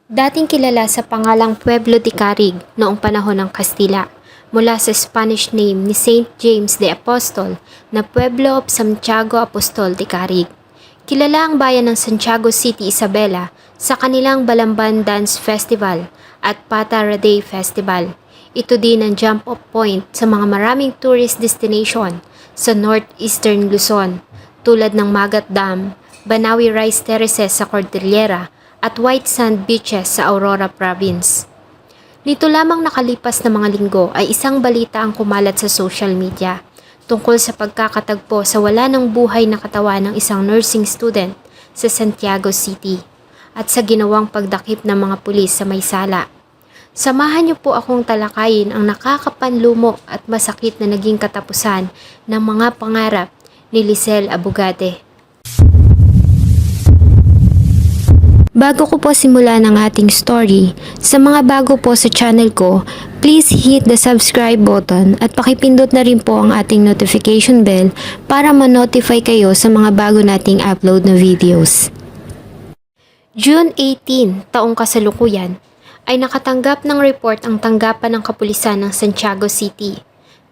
Dating kilala sa pangalang Pueblo de Carig noong panahon ng Kastila, mula sa Spanish name ni Saint James de Apostol na Pueblo of Santiago Apostol de Carig. Kilala ang bayan ng Santiago City, Isabela sa kanilang Balamban Dance Festival at Patara Day Festival. Ito din ang jump-off point sa mga maraming tourist destination sa northeastern Luzon tulad ng Magat Dam, Banawi Rice Terraces sa Cordillera at White Sand Beaches sa Aurora Province. Nito lamang nakalipas na mga linggo ay isang balita ang kumalat sa social media tungkol sa pagkakatagpo sa wala ng buhay na katawan ng isang nursing student sa Santiago City at sa ginawang pagdakip ng mga pulis sa may sala. Samahan niyo po akong talakayin ang nakakapanlumo at masakit na naging katapusan ng mga pangarap ni Lizelle Abogade. Bago ko po simulan ang ating story, sa mga bago po sa channel ko, please hit the subscribe button at pakipindot na rin po ang ating notification bell para ma-notify kayo sa mga bago nating upload na videos. June 18, taong kasalukuyan, ay nakatanggap ng report ang tanggapan ng kapulisan ng Santiago City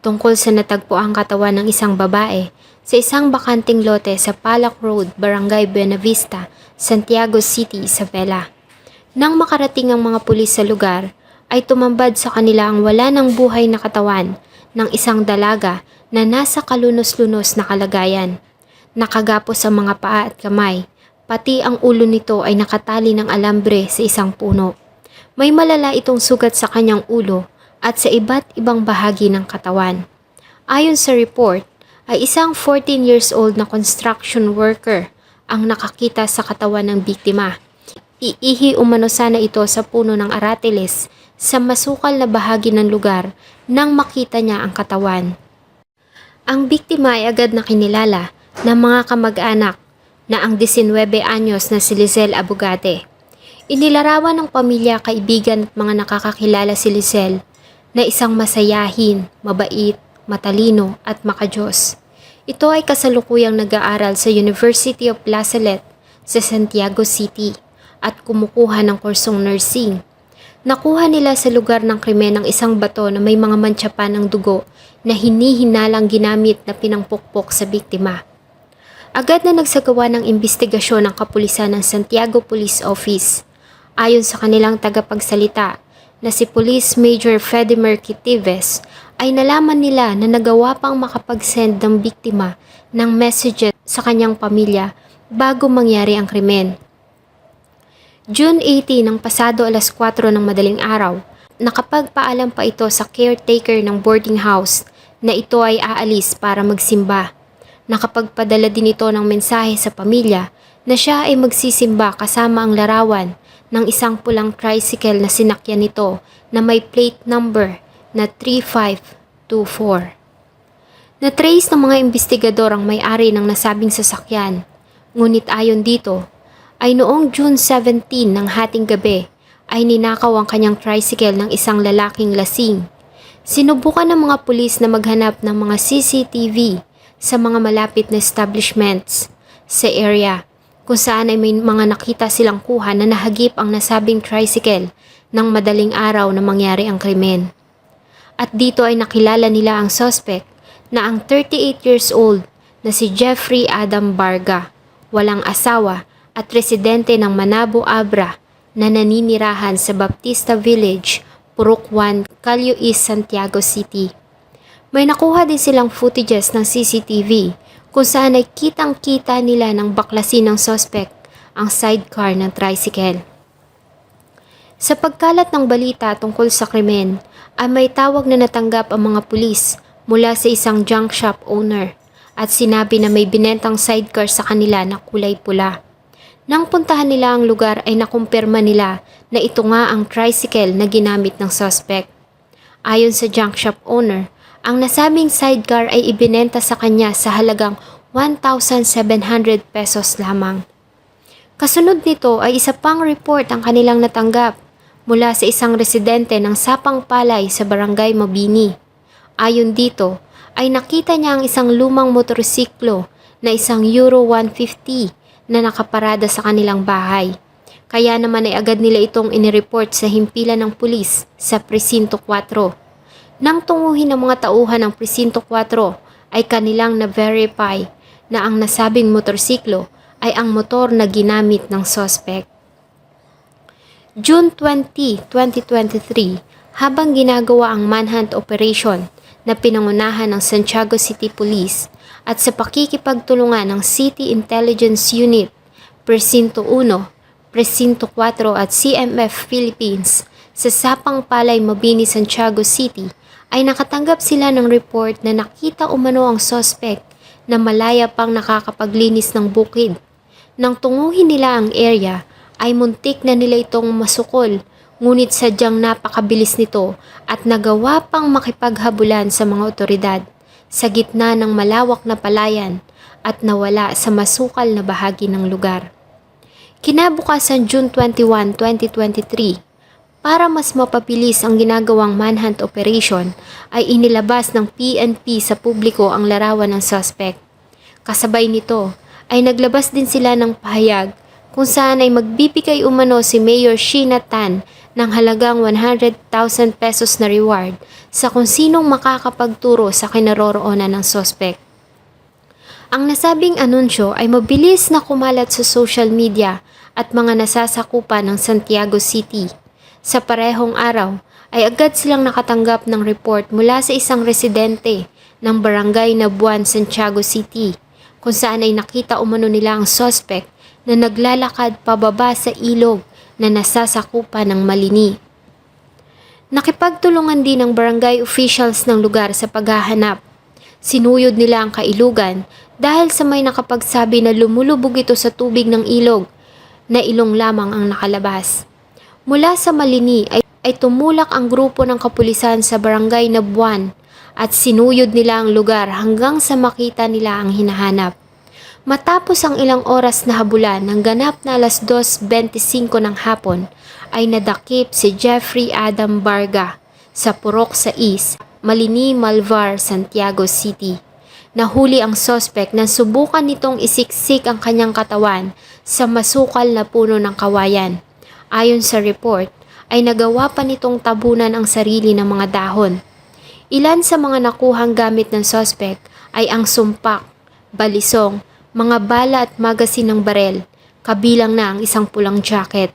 tungkol sa natagpuang katawan ng isang babae sa isang bakanting lote sa Palac Road, Barangay Buenavista, Santiago City, Isabela. Nang makarating ang mga pulis sa lugar, ay tumambad sa kanila ang wala ng buhay na katawan ng isang dalaga na nasa kalunos-lunos na kalagayan. Nakagapos ang mga paa at kamay, pati ang ulo nito ay nakatali ng alambre sa isang puno. May malala itong sugat sa kanyang ulo at sa iba't ibang bahagi ng katawan. Ayon sa report, ay isang 14 years old na construction worker ang nakakita sa katawan ng biktima. Iihi umano sana ito sa puno ng aratiles sa masukal na bahagi ng lugar nang makita niya ang katawan. Ang biktima ay agad na kinilala ng mga kamag-anak na ang 19 anyos na si Lizelle Abogade. Inilarawan ng pamilya, kaibigan at mga nakakakilala si Lizelle na isang masayahin, mabait, matalino at makadiyos. Ito ay kasalukuyang nag-aaral sa University of La Salette sa Santiago City at kumukuha ng kursong nursing. Nakuha nila sa lugar ng krimen ang isang bato na may mga mantsa pa ng dugo na hinihinalang ginamit na pinangpukpok sa biktima. Agad na nagsagawa ng imbestigasyon ng kapulisan ng Santiago Police Office. Ayon sa kanilang tagapagsalita na si Police Major Fedimir Kitives, ay nalaman nila na nagawa pang makapag-send ng biktima ng messages sa kanyang pamilya bago mangyari ang krimen. June 18 ng pasado alas 4 ng madaling araw, nakapagpaalam pa ito sa caretaker ng boarding house na ito ay aalis para magsimba. Nakapagpadala din ito ng mensahe sa pamilya na siya ay magsisimba kasama ang larawan ng isang pulang tricycle na sinakyan nito na may plate number na 3524. Na-trace ng mga investigador ang may-ari ng nasabing sasakyan. Ngunit ayon dito, ay noong June 17 ng hating gabi ay ninakaw ang kanyang tricycle ng isang lalaking lasing. Sinubukan ng mga pulis na maghanap ng mga CCTV sa mga malapit na establishments sa area kung saan ay may mga nakita silang kuha na nahagip ang nasabing tricycle ng madaling araw na mangyari ang krimen. At dito ay nakilala nila ang suspect na ang 38 years old na si Jeffrey Adam Barga, walang asawa at residente ng Manabo Abra na naninirahan sa Baptista Village, Purok 1, Calio East, Santiago City. May nakuha din silang footages ng CCTV kung saan ay kitang-kita nila ng baklasin ng suspect ang sidecar ng tricycle. Sa pagkalat ng balita tungkol sa krimen, ay may tawag na natanggap ang mga pulis mula sa isang junk shop owner at sinabi na may binentang sidecar sa kanila na kulay pula. Nang puntahan nila ang lugar ay nakumpirma nila na ito nga ang tricycle na ginamit ng suspect. Ayon sa junk shop owner, ang nasabing sidecar ay ibinenta sa kanya sa halagang 1,700 pesos lamang. Kasunod nito ay isa pang report ang kanilang natanggap mula sa isang residente ng Sapang Palay sa Barangay Mabini. Ayon dito, ay nakita niya ang isang lumang motorsiklo na isang Euro 150 na nakaparada sa kanilang bahay. Kaya naman ay agad nila itong inireport sa himpilan ng pulis sa Presinto 4. Nang tunguhin ng mga tauhan ng Presinto 4 ay kanilang na-verify na ang nasabing motorsiklo ay ang motor na ginamit ng suspect. June 20, 2023, habang ginagawa ang manhunt operation na pinangunahan ng Santiago City Police at sa pakikipagtulungan ng City Intelligence Unit, Presinto 1, Presinto 4 at CMF Philippines sa Sapang Palay, Mabini, Santiago City, ay nakatanggap sila ng report na nakita umano ang suspect na malaya pang nakakapaglinis ng bukid. Nang tunguhin nila ang area, ay muntik na nila itong masukol, ngunit sadyang napakabilis nito at nagawa pang makipaghabulan sa mga otoridad sa gitna ng malawak na palayan at nawala sa masukal na bahagi ng lugar. Kinabukasan June 21, 2023, para mas mapabilis ang ginagawang manhunt operation ay inilabas ng PNP sa publiko ang larawan ng suspect. Kasabay nito ay naglabas din sila ng pahayag kung saan ay magbibigay umano si Mayor Sheena Tan ng halagang 100,000 pesos na reward sa kung sinong makakapagturo sa kinaroroonan ng suspect. Ang nasabing anunsyo ay mabilis na kumalat sa social media at mga nasasakupan ng Santiago City. Sa parehong araw ay agad silang nakatanggap ng report mula sa isang residente ng barangay na Buwan, Santiago City, kung saan ay nakita umano nila ang suspect na naglalakad pababa sa ilog na nasasakupan ng Malini. Nakipagtulungan din ang barangay officials ng lugar sa paghahanap. Sinuyod nila ang kailugan dahil sa may nakapagsabi na lumulubog ito sa tubig ng ilog na ilong lamang ang nakalabas. Mula sa Malini ay tumulak ang grupo ng kapulisan sa barangay na Buwan at sinuyod nila ang lugar hanggang sa makita nila ang hinahanap. Matapos ang ilang oras na habulan ng ganap na alas 2:25 ng hapon ay nadakip si Jeffrey Adam Barga sa Purok 6, Malini, Malvar, Santiago City. Nahuli ang suspect nang subukan nitong isiksik ang kanyang katawan sa masukal na puno ng kawayan. Ayon sa report, ay nagawa pa nitong tabunan ang sarili ng mga dahon. Ilan sa mga nakuhang gamit ng suspect ay ang sumpak, balisong, mga bala at magasin ng barel, kabilang na ang isang pulang jacket.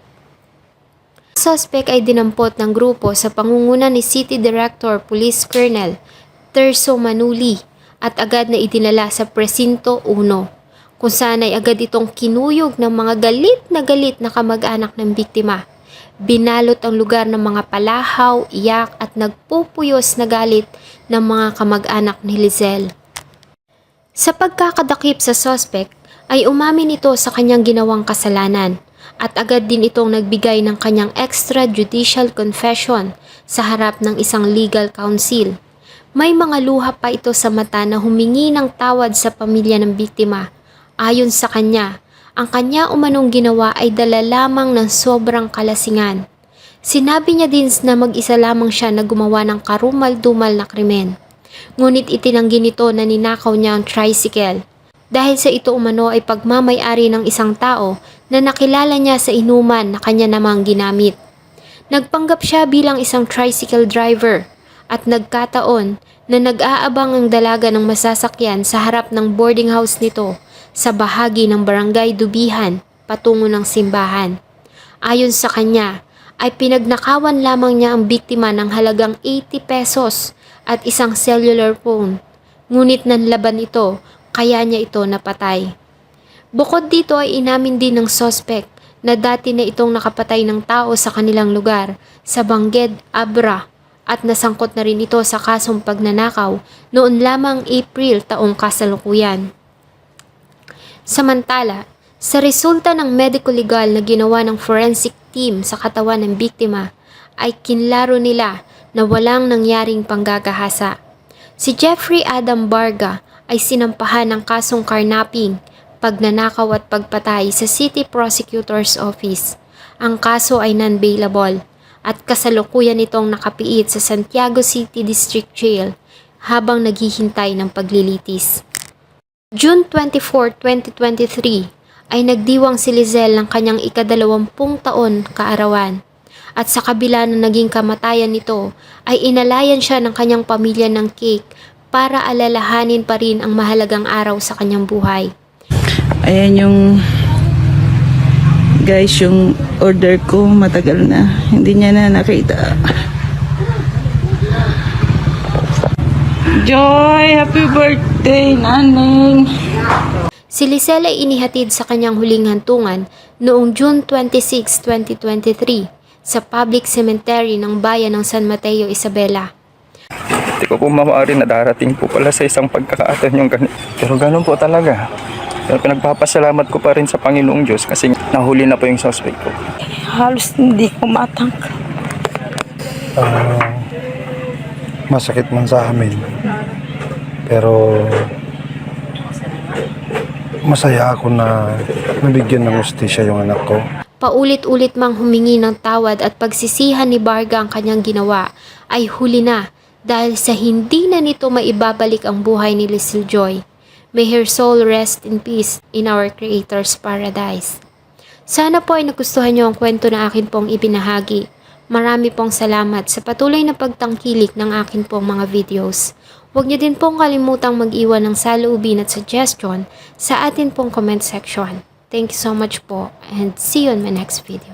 Ang suspect ay dinampot ng grupo sa pangunguna ni City Director Police Colonel Terso Manuli at agad na idinala sa Presinto 1, kung saan ay agad itong kinuyog ng mga galit na kamag-anak ng biktima. Binalot ang lugar ng mga palahaw, iyak at nagpupuyos na galit ng mga kamag-anak ni Lizelle. Sa pagkakadakip sa suspect ay umamin ito sa kanyang ginawang kasalanan at agad din itong nagbigay ng kanyang extrajudicial confession sa harap ng isang legal counsel. May mga luha pa ito sa mata na humingi ng tawad sa pamilya ng biktima. Ayon sa kanya, ang kanya umanong ginawa ay dala lamang ng sobrang kalasingan. Sinabi niya din na mag-isa lamang siya na gumawa ng karumal-dumal na krimen. Ngunit itinanggi nito na ninakaw niya ang tricycle. Dahil sa ito umano ay pagmamay-ari ng isang tao na nakilala niya sa inuman na kanya namang ginamit. Nagpanggap siya bilang isang tricycle driver at nagkataon na nag-aabang ang dalaga ng masasakyan sa harap ng boarding house nito sa bahagi ng Barangay Dubihan patungo ng simbahan. Ayon sa kanya ay pinagnakawan lamang niya ang biktima ng halagang 80 pesos at isang cellular phone. Ngunit nanlaban ito kaya niya ito napatay. Bukod dito ay inamin din ng suspect na dati na itong nakapatay ng tao sa kanilang lugar sa Bangged, Abra at nasangkot na rin ito sa kasong pagnanakaw noon lamang April taong kasalukuyan. Samantala, sa resulta ng medico-legal na ginawa ng forensic team sa katawan ng biktima ay kinlaro nila na walang nangyaring panggagahasa. Si Jeffrey Adam Barga ay sinampahan ng kasong carnapping, pagnanakaw at pagpatay sa City Prosecutor's Office. Ang kaso ay non-bailable at kasalukuyan itong nakapiit sa Santiago City District Jail habang naghihintay ng paglilitis. June 24, 2023 ay nagdiwang si Lizelle ng kanyang ika-20 taon kaarawan. At sa kabila ng naging kamatayan nito, ay inalayan siya ng kanyang pamilya ng cake para alalahanin pa rin ang mahalagang araw sa kanyang buhay. Ayan yung guys, yung order ko matagal na. Hindi niya na nakita. Joy, happy birthday, Naneng. Si Lizelle ay inihatid sa kanyang huling hantungan noong June 26, 2023 sa public cemetery ng bayan ng San Mateo, Isabela. Hindi ko po maaari na darating po pala sa isang pagkakataon yung ganito. Pero ganun po talaga. Pero pinagpapasalamat ko pa rin sa Panginoong Diyos kasi nahuli na po yung suspect ko. Halos hindi ko matangka. Masakit man sa amin. Pero masaya ako na nabigyan ng hustisya yung anak ko. Paulit-ulit mang humingi ng tawad at pagsisihan ni Barga ang kanyang ginawa ay huli na dahil sa hindi na nito maibabalik ang buhay ni Lizelle Joy. May her soul rest in peace in our Creator's paradise. Sana po ay nagustuhan niyo ang kwento na akin pong ibinahagi. Marami pong salamat sa patuloy na pagtangkilik ng akin pong mga videos. Huwag niyo din pong kalimutang mag-iwan ng saloobin at suggestion sa atin pong comment section. Thank you so much po and see you in my next video.